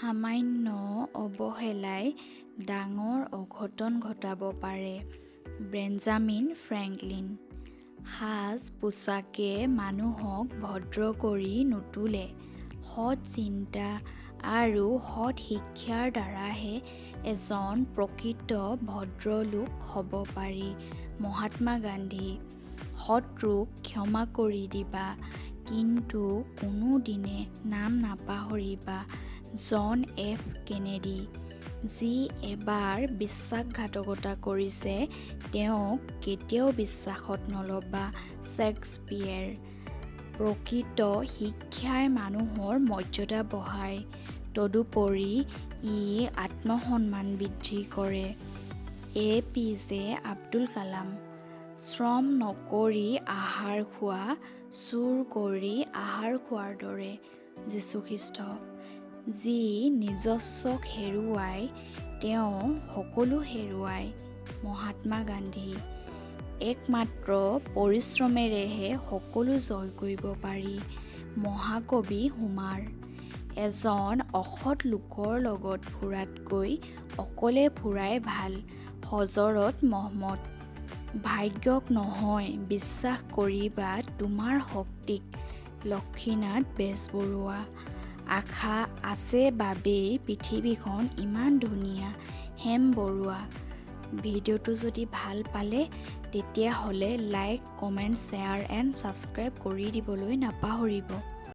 সামান্য অৱহেলাই ডাঙৰ অঘটন ঘটাব পাৰে। Benjamin Franklin. সাজ পোছাকে মানুহক ভদ্ৰ কৰি নুতুলে। সৎ চিন্তা আৰু সৎ শিক্ষাৰ দ্বাৰাহে এজন প্ৰকৃত ভদ্ৰলোক হ'ব পাৰি। মহাত্মা গান্ধী। শত্ৰুক ক্ষমা কৰি দিবা, কিন্তু কোনোদিনে নাম নাপাহৰিবা। John F Kennedy. যি এবাৰ বিশ্বাসঘাতকতা কৰিছে তেওঁক কেতিয়াও বিশ্বাসত নল'বা। শ্বেক্সপিয়েৰ। প্ৰকৃত শিক্ষাই মানুহৰ মৰ্যাদা বঢ়ায়, তদুপৰি ই আত্মসন্মান বৃদ্ধি কৰে। এ.পি.জে. আব্দুল কালাম। শ্ৰম নকৰি আহাৰ খোৱা চুৰ কৰি আহাৰ খোৱাৰ দৰে। যীশুখ্ৰীষ্ট। যি নিজস্বক হেৰুৱাই তেওঁ সকলো হেৰুৱায়। মহাত্মা গান্ধী। একমাত্ৰ পৰিশ্ৰমেৰেহে সকলো জয় কৰিব পাৰি। মহাকবি হোমাৰ। এজন অসৎ লোকৰ লগত ফুৰাতকৈ অকলে ফুৰাই ভাল। হজৰত মহম্মদ। ভাগ্যক নহয় বিশ্বাস কৰিবা তোমাৰ শক্তিক। লক্ষ্মীনাথ বেজবৰুৱা। আশা আছে বাবেই পৃথিৱীখন ইমান ধুনীয়া। হেম বৰুৱা। ভিডিঅ'টো যদি ভাল পালে তেতিয়াহ'লে like, comment, share and subscribe কৰি দিবলৈ নাপাহৰিব।